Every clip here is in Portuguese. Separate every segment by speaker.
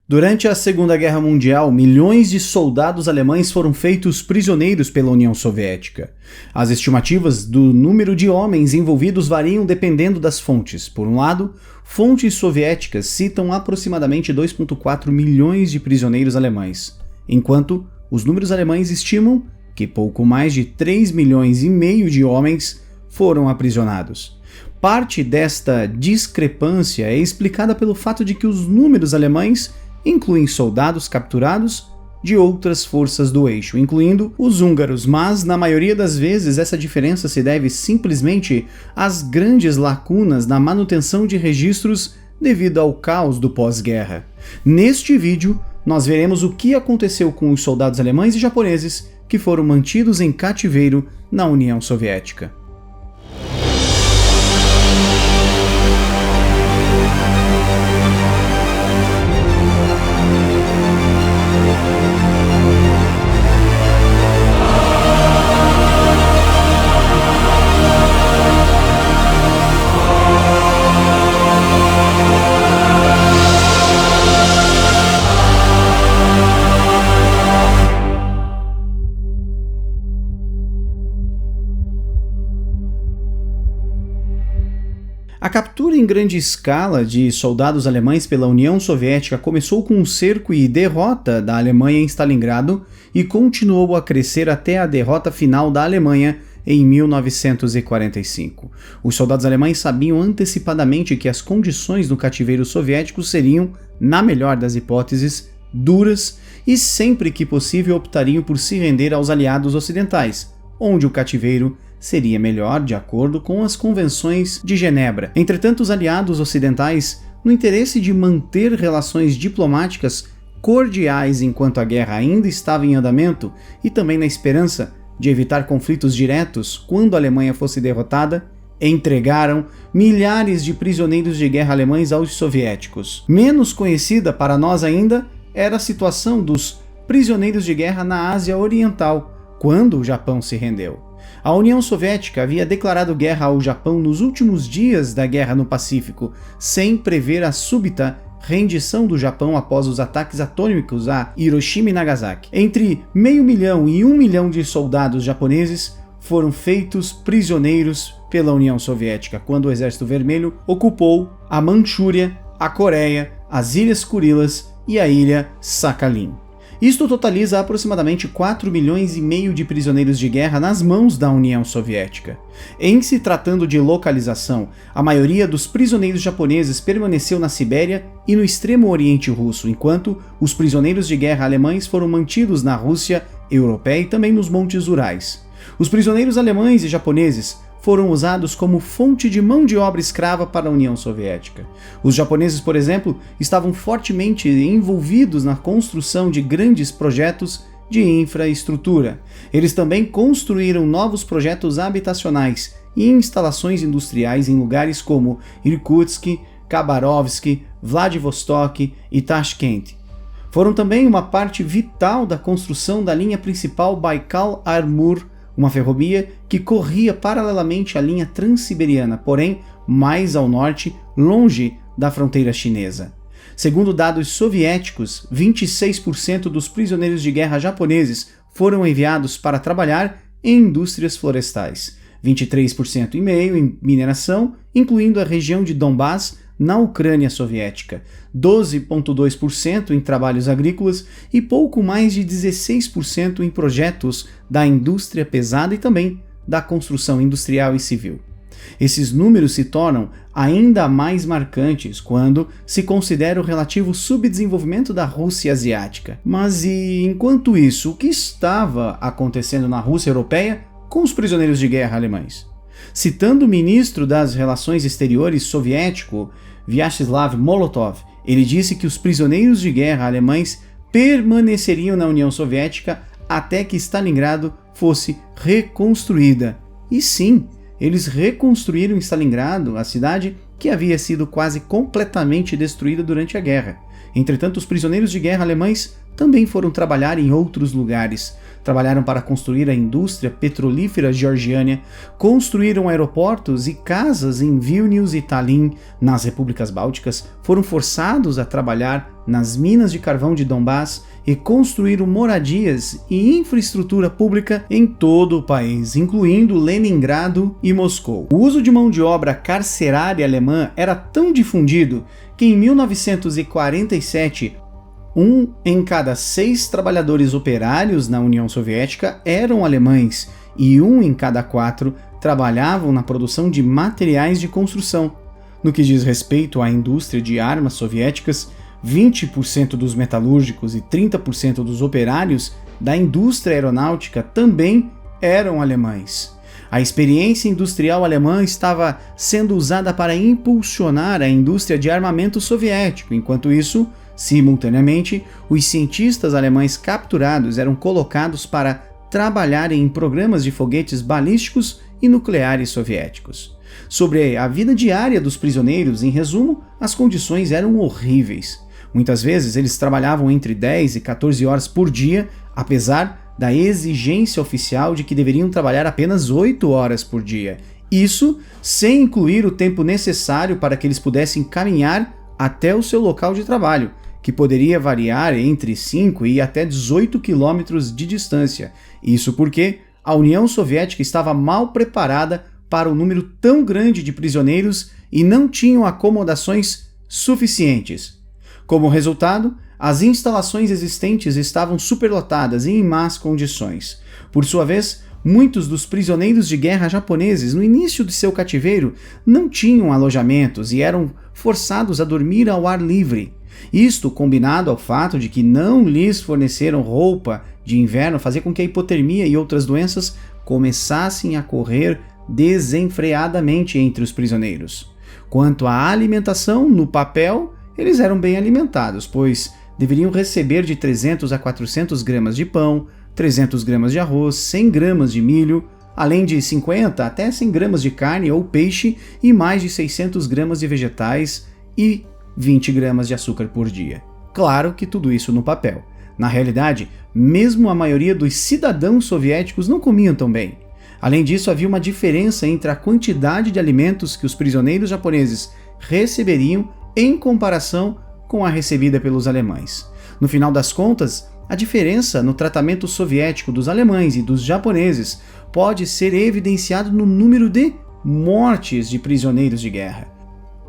Speaker 1: Durante a Segunda Guerra Mundial, milhões de soldados alemães foram feitos prisioneiros pela União Soviética. As estimativas do número de homens envolvidos variam dependendo das fontes. Por um lado, fontes soviéticas citam aproximadamente 2,4 milhões de prisioneiros alemães, enquanto os números alemães estimam que pouco mais de 3,5 milhões de homens foram aprisionados. Parte desta discrepância é explicada pelo fato de que os números alemães incluem soldados capturados de outras forças do eixo, incluindo os húngaros, mas na maioria das vezes essa diferença se deve simplesmente às grandes lacunas na manutenção de registros devido ao caos do pós-guerra. Neste vídeo, nós veremos o que aconteceu com os soldados alemães e japoneses que foram mantidos em cativeiro na União Soviética. A captura em grande escala de soldados alemães pela União Soviética começou com um cerco e derrota da Alemanha em Stalingrado e continuou a crescer até a derrota final da Alemanha em 1945. Os soldados alemães sabiam antecipadamente que as condições no cativeiro soviético seriam, na melhor das hipóteses, duras e sempre que possível optariam por se render aos aliados ocidentais, onde o cativeiro seria melhor de acordo com as convenções de Genebra. Entretanto, os aliados ocidentais, no interesse de manter relações diplomáticas cordiais enquanto a guerra ainda estava em andamento e também na esperança de evitar conflitos diretos quando a Alemanha fosse derrotada, entregaram milhares de prisioneiros de guerra alemães aos soviéticos. Menos conhecida para nós ainda era a situação dos prisioneiros de guerra na Ásia Oriental, quando o Japão se rendeu. A União Soviética havia declarado guerra ao Japão nos últimos dias da Guerra no Pacífico, sem prever a súbita rendição do Japão após os ataques atômicos a Hiroshima e Nagasaki. Entre 500 mil e 1 milhão de soldados japoneses foram feitos prisioneiros pela União Soviética quando o Exército Vermelho ocupou a Manchúria, a Coreia, as Ilhas Kurilas e a ilha Sakhalin. Isto totaliza aproximadamente 4,5 milhões de prisioneiros de guerra nas mãos da União Soviética. Em se tratando de localização, a maioria dos prisioneiros japoneses permaneceu na Sibéria e no extremo oriente russo, enquanto os prisioneiros de guerra alemães foram mantidos na Rússia europeia e também nos Montes Urais. Os prisioneiros alemães e japoneses foram usados como fonte de mão de obra escrava para a União Soviética. Os japoneses, por exemplo, estavam fortemente envolvidos na construção de grandes projetos de infraestrutura. Eles também construíram novos projetos habitacionais e instalações industriais em lugares como Irkutsk, Khabarovsk, Vladivostok e Tashkent. Foram também uma parte vital da construção da linha principal Baikal-Amur, uma ferrovia que corria paralelamente à linha Transiberiana, porém mais ao norte, longe da fronteira chinesa. Segundo dados soviéticos, 26% dos prisioneiros de guerra japoneses foram enviados para trabalhar em indústrias florestais, 23,5% em mineração, incluindo a região de Donbass, na Ucrânia soviética, 12,2% em trabalhos agrícolas e pouco mais de 16% em projetos da indústria pesada e também da construção industrial e civil. Esses números se tornam ainda mais marcantes quando se considera o relativo subdesenvolvimento da Rússia asiática. Mas e enquanto isso, o que estava acontecendo na Rússia europeia com os prisioneiros de guerra alemães? Citando o ministro das Relações Exteriores soviético, Vyacheslav Molotov, ele disse que os prisioneiros de guerra alemães permaneceriam na União Soviética até que Stalingrado fosse reconstruída. E sim, eles reconstruíram Stalingrado, a cidade que havia sido quase completamente destruída durante a guerra. Entretanto, os prisioneiros de guerra alemães também foram trabalhar em outros lugares. Trabalharam para construir a indústria petrolífera georgiana, construíram aeroportos e casas em Vilnius e Tallinn, nas repúblicas bálticas, foram forçados a trabalhar nas minas de carvão de Donbass e construíram moradias e infraestrutura pública em todo o país, incluindo Leningrado e Moscou. O uso de mão de obra carcerária alemã era tão difundido que em 1947, 1 em cada 6 trabalhadores operários na União Soviética eram alemães e 1 em cada 4 trabalhavam na produção de materiais de construção. No que diz respeito à indústria de armas soviéticas, 20% dos metalúrgicos e 30% dos operários da indústria aeronáutica também eram alemães. A experiência industrial alemã estava sendo usada para impulsionar a indústria de armamento soviético. Enquanto isso, simultaneamente, os cientistas alemães capturados eram colocados para trabalhar em programas de foguetes balísticos e nucleares soviéticos. Sobre a vida diária dos prisioneiros, em resumo, as condições eram horríveis. Muitas vezes eles trabalhavam entre 10 e 14 horas por dia, apesar da exigência oficial de que deveriam trabalhar apenas 8 horas por dia. Isso sem incluir o tempo necessário para que eles pudessem caminhar até o seu local de trabalho, que poderia variar entre 5 e até 18 quilômetros de distância. Isso porque a União Soviética estava mal preparada para um número tão grande de prisioneiros e não tinham acomodações suficientes. Como resultado, as instalações existentes estavam superlotadas e em más condições. Por sua vez, muitos dos prisioneiros de guerra japoneses, no início de seu cativeiro, não tinham alojamentos e eram forçados a dormir ao ar livre. Isto, combinado ao fato de que não lhes forneceram roupa de inverno, fazia com que a hipotermia e outras doenças começassem a correr desenfreadamente entre os prisioneiros. Quanto à alimentação, no papel, eles eram bem alimentados, pois deveriam receber de 300 a 400 gramas de pão, 300 gramas de arroz, 100 gramas de milho, além de 50 até 100 gramas de carne ou peixe e mais de 600 gramas de vegetais e 20 gramas de açúcar por dia. Claro que tudo isso no papel. Na realidade, mesmo a maioria dos cidadãos soviéticos não comiam tão bem. Além disso, havia uma diferença entre a quantidade de alimentos que os prisioneiros japoneses receberiam em comparação com a recebida pelos alemães. No final das contas, a diferença no tratamento soviético dos alemães e dos japoneses pode ser evidenciado no número de mortes de prisioneiros de guerra.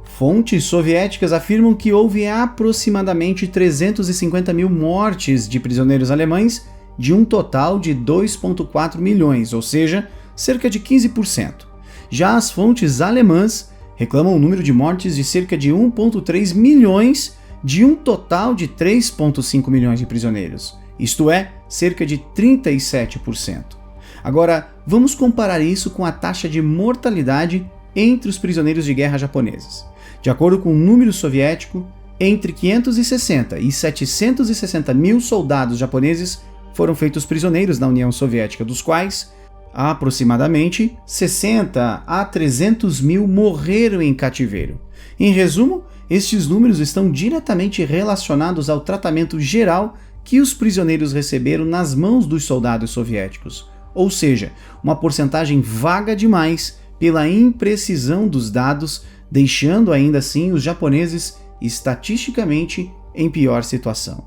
Speaker 1: Fontes soviéticas afirmam que houve aproximadamente 350 mil mortes de prisioneiros alemães, de um total de 2,4 milhões, ou seja, cerca de 15%. Já as fontes alemãs reclamam um número de mortes de cerca de 1,3 milhões, de um total de 3,5 milhões de prisioneiros, isto é, cerca de 37%. Agora, vamos comparar isso com a taxa de mortalidade entre os prisioneiros de guerra japoneses. De acordo com o número soviético, entre 560 e 760 mil soldados japoneses foram feitos prisioneiros na União Soviética, dos quais aproximadamente 60 a 300 mil morreram em cativeiro. Em resumo, estes números estão diretamente relacionados ao tratamento geral que os prisioneiros receberam nas mãos dos soldados soviéticos, ou seja, uma porcentagem vaga demais pela imprecisão dos dados, deixando ainda assim os japoneses estatisticamente em pior situação.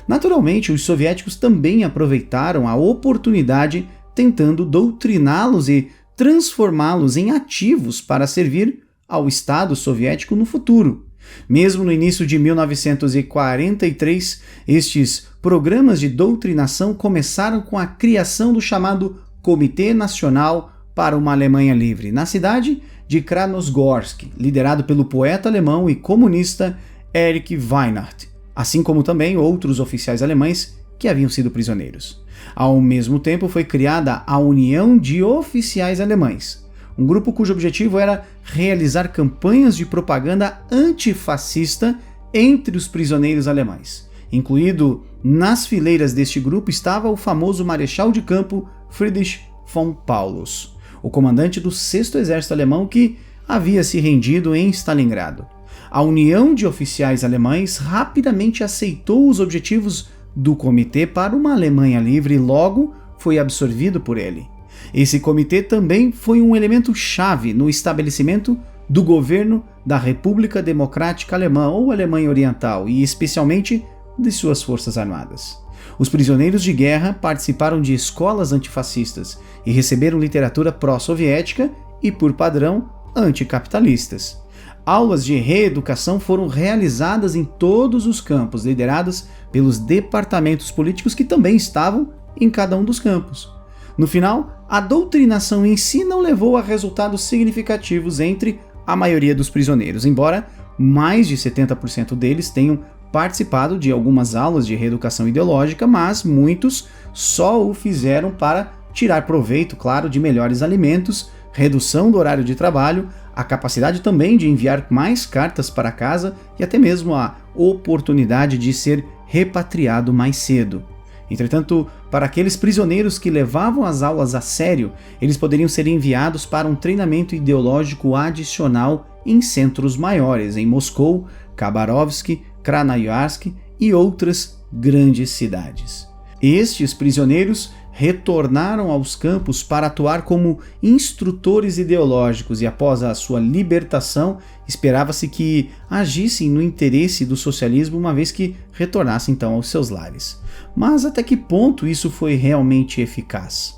Speaker 1: Naturalmente, os soviéticos também aproveitaram a oportunidade tentando doutriná-los e transformá-los em ativos para servir ao Estado soviético no futuro. Mesmo no início de 1943, estes programas de doutrinação começaram com a criação do chamado Comitê Nacional para uma Alemanha Livre, na cidade de Krasnogorsk, liderado pelo poeta alemão e comunista Erich Weinert, assim como também outros oficiais alemães que haviam sido prisioneiros. Ao mesmo tempo, foi criada a União de Oficiais Alemães, um grupo cujo objetivo era realizar campanhas de propaganda antifascista entre os prisioneiros alemães. Incluído nas fileiras deste grupo estava o famoso marechal de campo Friedrich von Paulus, o comandante do 6º Exército Alemão que havia se rendido em Stalingrado. A União de Oficiais Alemães rapidamente aceitou os objetivos do Comitê para uma Alemanha Livre e logo foi absorvido por ele. Esse comitê também foi um elemento chave no estabelecimento do governo da República Democrática Alemã ou Alemanha Oriental e especialmente de suas forças armadas. Os prisioneiros de guerra participaram de escolas antifascistas e receberam literatura pró-soviética e, por padrão, anticapitalistas. Aulas de reeducação foram realizadas em todos os campos, lideradas pelos departamentos políticos que também estavam em cada um dos campos. No final, a doutrinação em si não levou a resultados significativos entre a maioria dos prisioneiros, embora mais de 70% deles tenham participado de algumas aulas de reeducação ideológica, mas muitos só o fizeram para tirar proveito, claro, de melhores alimentos, redução do horário de trabalho, a capacidade também de enviar mais cartas para casa e até mesmo a oportunidade de ser repatriado mais cedo. Entretanto, para aqueles prisioneiros que levavam as aulas a sério, eles poderiam ser enviados para um treinamento ideológico adicional em centros maiores, em Moscou, Khabarovsk, Krasnoyarsk e outras grandes cidades. Estes prisioneiros retornaram aos campos para atuar como instrutores ideológicos e após a sua libertação, esperava-se que agissem no interesse do socialismo uma vez que retornassem então aos seus lares. Mas até que ponto isso foi realmente eficaz?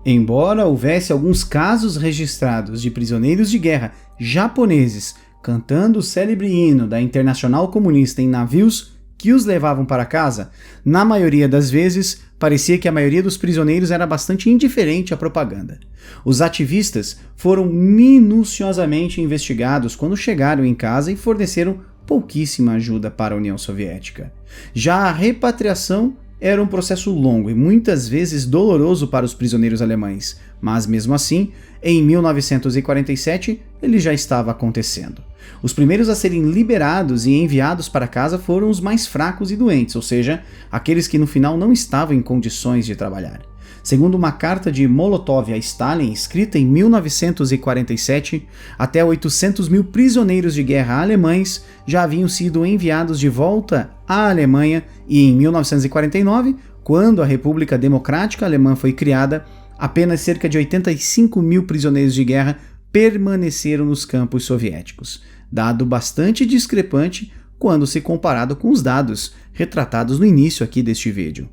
Speaker 1: Embora houvesse alguns casos registrados de prisioneiros de guerra japoneses cantando o célebre hino da Internacional Comunista em navios que os levavam para casa, na maioria das vezes parecia que a maioria dos prisioneiros era bastante indiferente à propaganda. Os ativistas foram minuciosamente investigados quando chegaram em casa e forneceram pouquíssima ajuda para a União Soviética. Já a repatriação era um processo longo e muitas vezes doloroso para os prisioneiros alemães, mas mesmo assim, em 1947, ele já estava acontecendo. Os primeiros a serem liberados e enviados para casa foram os mais fracos e doentes, ou seja, aqueles que no final não estavam em condições de trabalhar. Segundo uma carta de Molotov a Stalin, escrita em 1947, até 800 mil prisioneiros de guerra alemães já haviam sido enviados de volta à Alemanha e em 1949, quando a República Democrática Alemã foi criada, apenas cerca de 85 mil prisioneiros de guerra permaneceram nos campos soviéticos, dado bastante discrepante quando se comparado com os dados retratados no início aqui deste vídeo.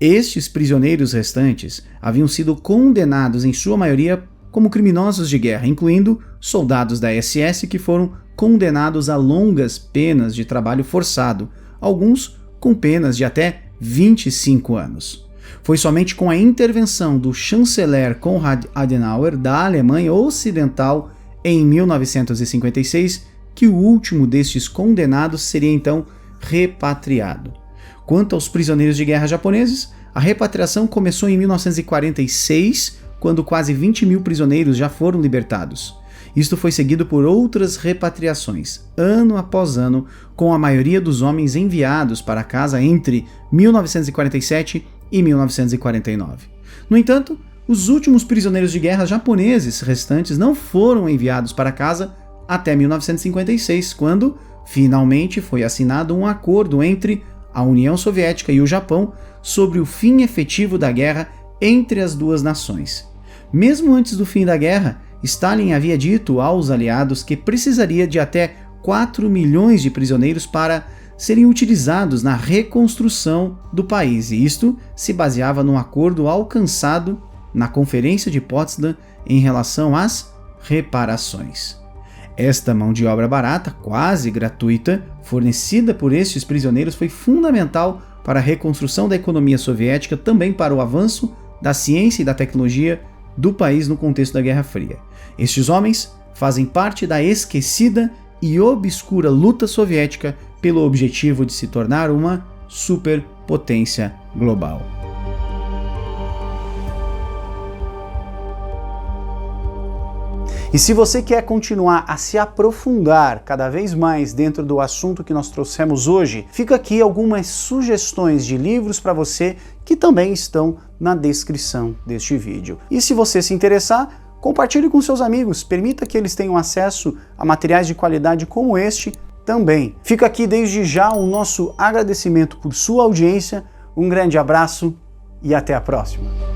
Speaker 1: Estes prisioneiros restantes haviam sido condenados em sua maioria como criminosos de guerra, incluindo soldados da SS que foram condenados a longas penas de trabalho forçado, alguns com penas de até 25 anos. Foi somente com a intervenção do chanceler Konrad Adenauer da Alemanha Ocidental em 1956 que o último destes condenados seria então repatriado. Quanto aos prisioneiros de guerra japoneses, a repatriação começou em 1946, quando quase 20 mil prisioneiros já foram libertados. Isto foi seguido por outras repatriações, ano após ano, com a maioria dos homens enviados para casa entre 1947 e 1949. No entanto, os últimos prisioneiros de guerra japoneses restantes não foram enviados para casa até 1956, quando finalmente foi assinado um acordo entre a União Soviética e o Japão sobre o fim efetivo da guerra entre as duas nações. Mesmo antes do fim da guerra, Stalin havia dito aos aliados que precisaria de até 4 milhões de prisioneiros para serem utilizados na reconstrução do país, e isto se baseava num acordo alcançado na Conferência de Potsdam em relação às reparações. Esta mão de obra barata, quase gratuita, fornecida por estes prisioneiros foi fundamental para a reconstrução da economia soviética, também para o avanço da ciência e da tecnologia do país no contexto da Guerra Fria. Estes homens fazem parte da esquecida e obscura luta soviética pelo objetivo de se tornar uma superpotência global. E se você quer continuar a se aprofundar cada vez mais dentro do assunto que nós trouxemos hoje, fica aqui algumas sugestões de livros para você que também estão na descrição deste vídeo. E se você se interessar, compartilhe com seus amigos, permita que eles tenham acesso a materiais de qualidade como este também. Fica aqui desde já o nosso agradecimento por sua audiência, Um grande abraço e até a próxima!